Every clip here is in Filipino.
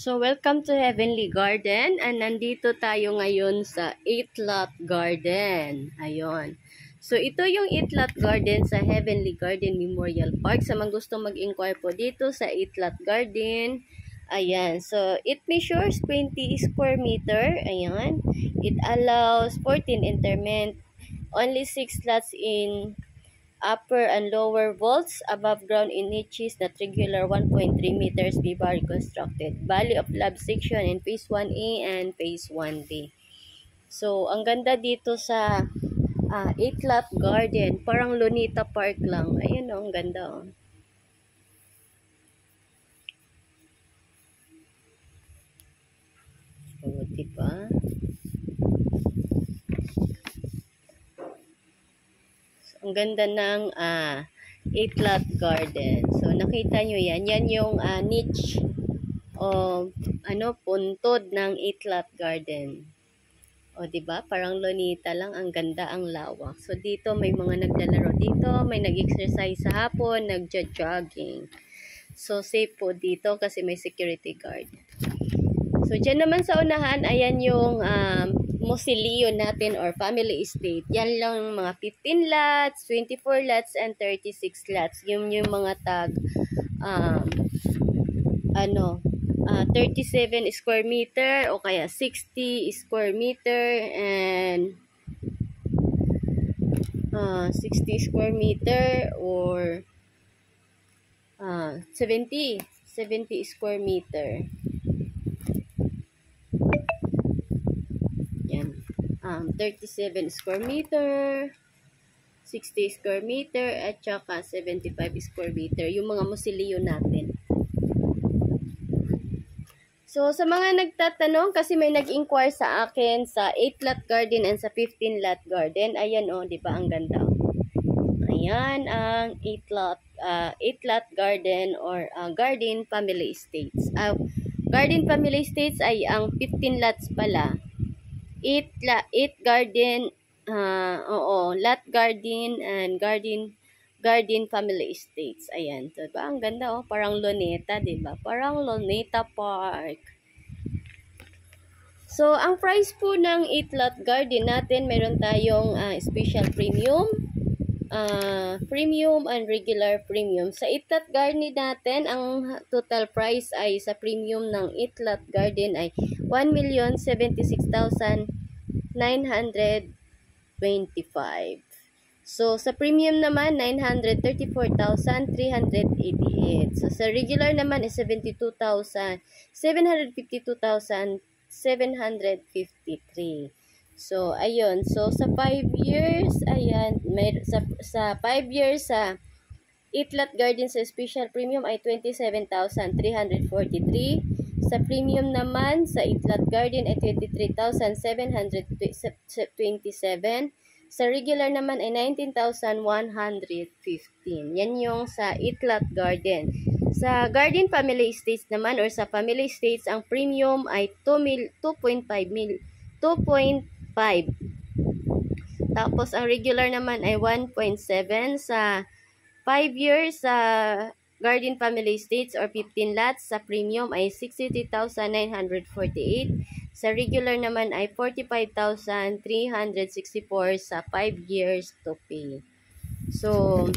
So, welcome to Heavenly Garden. And nandito tayo ngayon sa 8-lot garden. Ayun. So, ito yung 8-lot garden sa Heavenly Garden Memorial Park. Sa mga gustong mag-inquire po dito sa 8-lot garden. Ayan. So, it measures 20 square meter. Ayan. It allows 14 interment. Only 6 lots in upper and lower vaults above ground in niches that regular 1.3 meters be reconstructed. Valley of Love section in Phase 1A and Phase 1B. So, ang ganda dito sa 8-lot garden. Parang Lunita Park lang. Ayun o, ang ganda o. O, diba? Ang ganda ng 8-lot garden. So, nakita nyo yan. Yan yung niche o puntod ng 8-lot garden. O, diba? Parang Lunita lang. Ang ganda, ang lawak. So, dito may mga naglalaro dito. May nag-exercise sa hapon, nagja-jogging. So, safe po dito kasi may security guard. So, dyan naman sa unahan, ayan yung Mausoleo natin or family estate. Yan lang mga 15 lots, 24 lots, and 36 lots. Yung mga tag 37 square meter o kaya 60 square meter and 60 square meter or 70 square meter. Yan. 37 square meter, 60 square meter, at saka 75 square meter. Yung mga Mausoleo natin. So, sa mga nagtatanong, kasi may nag-inquire sa akin sa 8-lot garden and sa 15-lot garden. Ayan o, di ba ang ganda? Ayan ang 8-lot garden or garden family estates. Garden family estates ay ang 15 lots pala. 8 garden, lot garden and garden family estates. Ayan. So, diba? Ang ganda oh. Parang Luneta, diba? Parang Luneta Park. So, ang price po ng 8-lot garden natin, meron tayong special premium, premium and regular premium. Sa 8-lot garden natin, ang total price ay sa premium ng 8-lot garden ay 1,076,925. So, sa premium naman, 934,388. So, sa regular naman is 752,753. So, ayun. So, sa 5 years, ayan, sa 5 years, sa 8-lot garden sa special premium ay 27,343. Sa premium naman, sa 8-lot garden ay 23,727. Sa regular naman ay 19,115. Yan yung sa 8-lot garden. Sa garden family estates naman or sa family estates, ang premium ay 2.5. Tapos ang regular naman ay 1.7. Sa 5 years sa garden family estates or 15 lots, sa premium ay 63,948. Sa regular naman ay 45,364 sa 5 years to pay. So,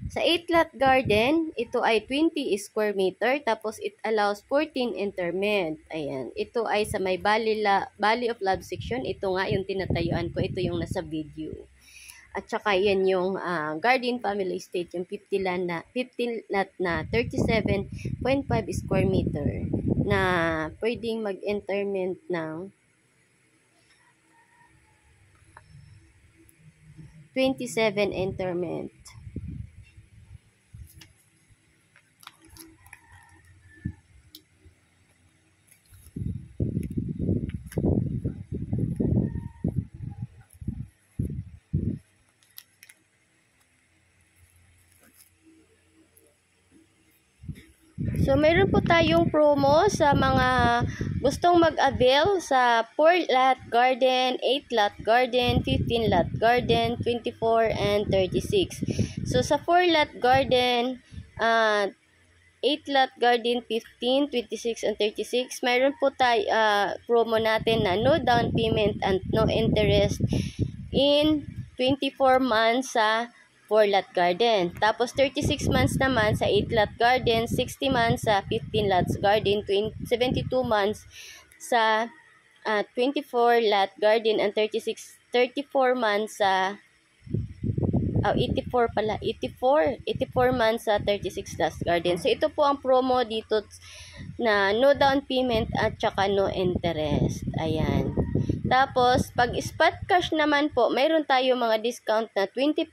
sa 8-lot garden, ito ay 20 square meter, tapos it allows 14 interment. Ayan. Ito ay sa may Valley of Love section. Ito nga yung tinatayuan ko. Ito yung nasa video. At saka yan yung garden family estate, yung 15 lot na 37.5 square meter na pwedeng mag-interment ng 27 interment. So, mayroon po tayong promo sa mga gustong mag-avail sa 4-lot garden, 8-lot garden, 15-lot garden, 24, and 36. So, sa 4-lot garden, 8 lot garden 15, 26, and 36. Mayroon po tayo promo natin na no down payment and no interest in 24 months sa 4 lot garden. Tapos 36 months naman sa 8 lot garden, 60 months sa 15 lots garden, 72 months sa 24 lot garden, and 34 months sa 84 pala, 84 months sa 36 lot garden. So ito po ang promo dito na no down payment at saka no interest. Ayan. Tapos, pag spot cash naman po, mayroon tayo mga discount na 20%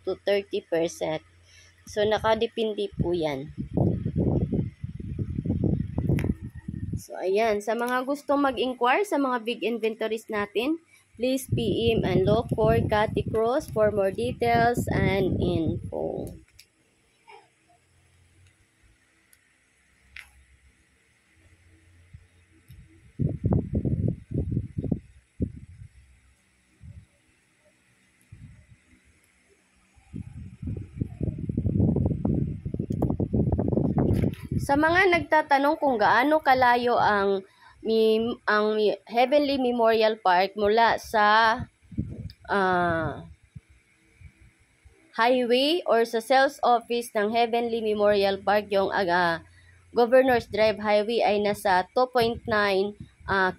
to 30%. So, nakadepende po yan. So, ayan. Sa mga gustong mag-inquire sa mga big inventories natin, please PM and look for Cathy Cruz for more details and info. Sa mga nagtatanong kung gaano kalayo ang Heavenly Memorial Park mula sa highway or sa sales office ng Heavenly Memorial Park, yung Governor's Drive Highway ay nasa 2.9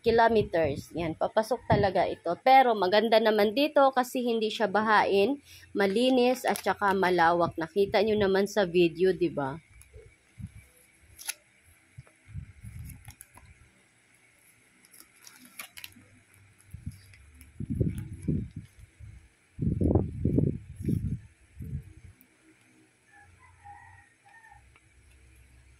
kilometers. Yan, papasok talaga ito. Pero maganda naman dito kasi hindi siya bahain, malinis at saka malawak. Nakita nyo naman sa video, di ba?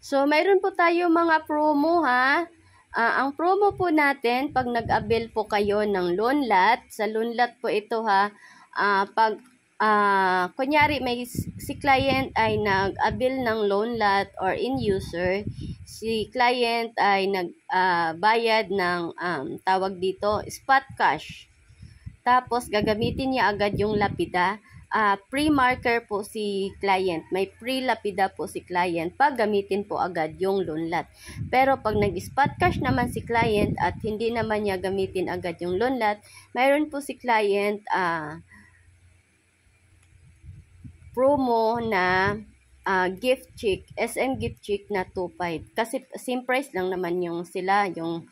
So, mayroon po tayo mga promo ha. Ang promo po natin, pag nag-avail po kayo ng loan lot, sa loan lot po ito ha, kunyari may si client ay nag-avail ng loan lot or in user, si client ay nagbayad ng tawag dito, spot cash. Tapos, gagamitin niya agad yung lapida. Pre-marker po si client. May pre-lapida po si client pag gamitin po agad yung loan lot. Pero pag nag-spot cash naman si client at hindi naman niya gamitin agad yung loan lot, mayroon po si client promo na gift check, SM gift check na 2.5. Kasi same price lang naman yung sila, yung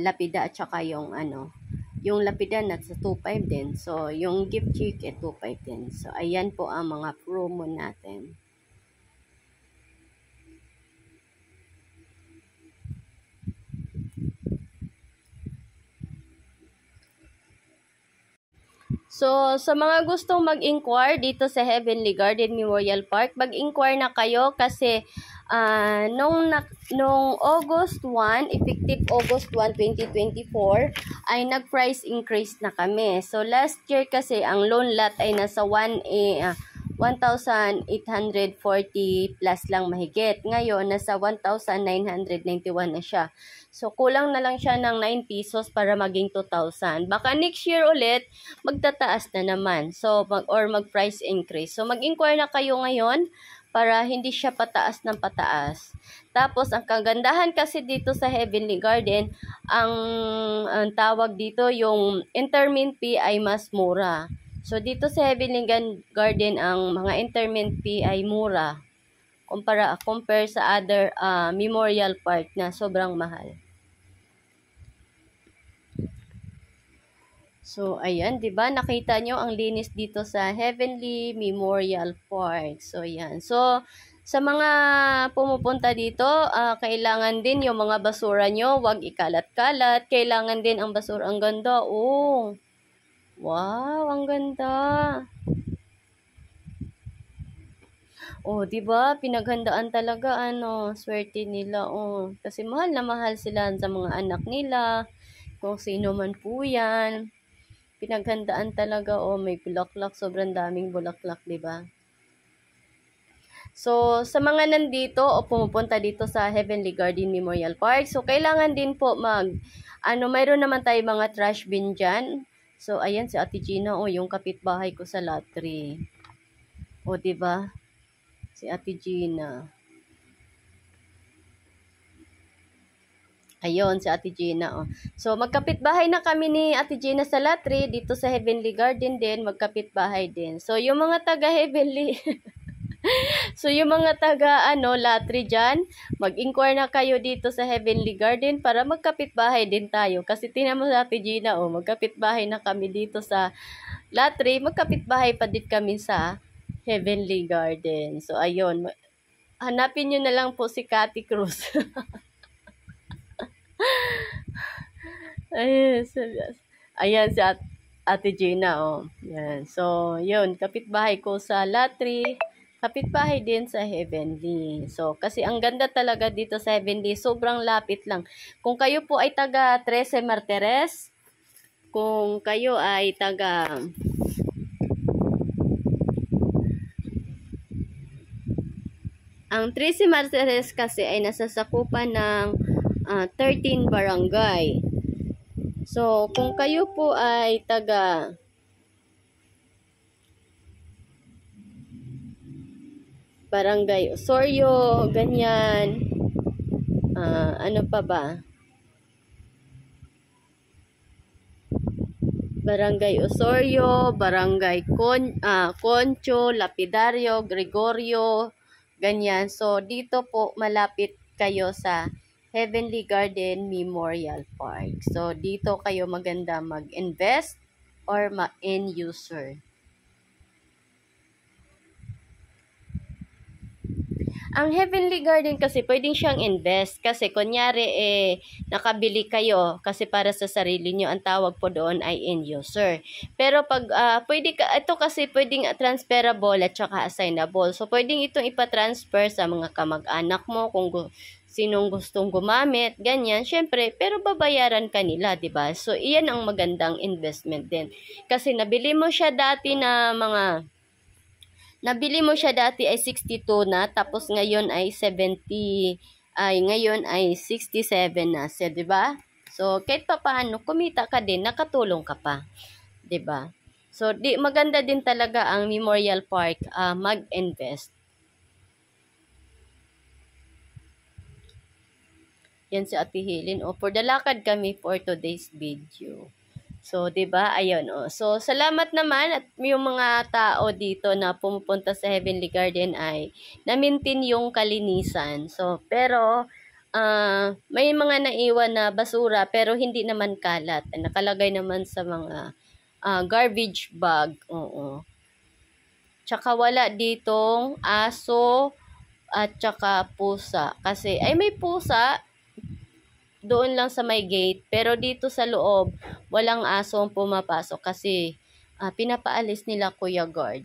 lapida at saka yung yung lapida na sa 2.5 din. So, yung gift check 2.5 din. So, ayan po ang mga promo natin. So, sa mga gustong mag-inquire dito sa Heavenly Garden Memorial Park, mag-inquire na kayo kasi nung August 1, effective August 1, 2024, ay nag-price increase na kami. So, last year kasi ang loan lot ay nasa 1,840 plus lang mahigit. Ngayon, nasa 1,991 na siya. So, kulang na lang siya ng 9 pesos para maging 2,000. Baka next year ulit, magtataas na naman. So, mag-price increase. So, mag-inquire na kayo ngayon para hindi siya pataas ng pataas. Tapos, ang kagandahan kasi dito sa Heavenly Garden, ang tawag dito, yung interment fee ay mas mura. So, dito sa Heavenly Garden, ang mga interment fee ay mura. Compare sa other Memorial Park na sobrang mahal. So, ayan, 'di ba? Nakita nyo ang linis dito sa Heavenly Memorial Park. So, ayan. So, sa mga pumupunta dito, kailangan din yung mga basura nyo, wag ikalat-kalat. Kailangan din ang basura. Ang ganda, oh. Wow, ang ganda. Oh, 'di ba? Pinaghandaan talaga swerte nila, oh. Kasi mahal na mahal sila sa mga anak nila. Kung sino man po 'yan. Pinaghandaan talaga, oh, may bulaklak, sobrang daming bulaklak, 'di ba? So, sa mga nandito o pumupunta dito sa Heavenly Garden Memorial Park, so kailangan din po mayroon naman tayo mga trash bin dyan. So, ayan si Ate Gina, oh, yung kapitbahay ko sa lot 3. Oh, 'di ba? Si Ate Gina. Ayun, si Ate Gina, oh. So, magkapit-bahay na kami ni Ate Gina sa Latri, dito sa Heavenly Garden din, magkapit-bahay din. So, yung mga taga Heavenly, so, yung mga taga, Latri dyan, mag-inquire na kayo dito sa Heavenly Garden para magkapit-bahay din tayo. Kasi tingnan mo sa Ate Gina, oh, magkapit-bahay na kami dito sa Latri, magkapit-bahay pa din kami sa Heavenly Garden. So, ayun, hanapin nyo na lang po si Cathy Cruz. Ayan si Ate Gina, oh. Yan. So, yun, kapitbahay ko sa Latri, kapitbahay din sa Heavenly. So, kasi ang ganda talaga dito sa Heavenly, sobrang lapit lang. Kung kayo po ay taga 13 Martires, kung kayo ay taga ang 13 Martires kasi ay nasasakupan ng 13 barangay. So, kung kayo po ay taga Barangay Osorio, ganyan, ano pa ba? Barangay Osorio, Barangay Concho, Lapidario, Gregorio, ganyan. So, dito po malapit kayo sa Heavenly Garden Memorial Park. So, dito kayo maganda mag-invest or ma-end user. Ang Heavenly Garden kasi pwedeng siyang invest kasi kunyari nakabili kayo kasi para sa sarili nyo, ang tawag po doon ay end user. Pero pag ito kasi pwedeng transferable at saka assignable. So pwedeng itong ipa-transfer sa mga kamag-anak mo kung sinong gustong gumamit, ganyan. Syempre, pero babayaran ka nila, 'di ba? So iyan ang magandang investment din. Kasi nabili mo siya dati Nabili mo siya dati ay 62 na, tapos ngayon ay 67 na siya, 'di ba? So, kahit pa paano, kumita ka din, nakatulong ka pa, 'di ba? So, maganda din talaga ang Memorial Park mag-invest. Yan si Ate Helen. For the lakad kami for today's video. So, 'di ba? Ayun, oh. So, salamat naman at yung mga tao dito na pumupunta sa Heavenly Garden ay na-maintain yung kalinisan. So, pero may mga naiwan na basura pero hindi naman kalat. Nakalagay naman sa mga garbage bag. Oo. Tsaka wala ditong aso at tsaka pusa. Kasi ay may pusa doon lang sa may gate, pero dito sa loob, walang asong pumapasok kasi pinapaalis nila Kuya Guard.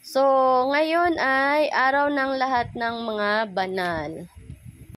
So, ngayon ay araw ng lahat ng mga banal.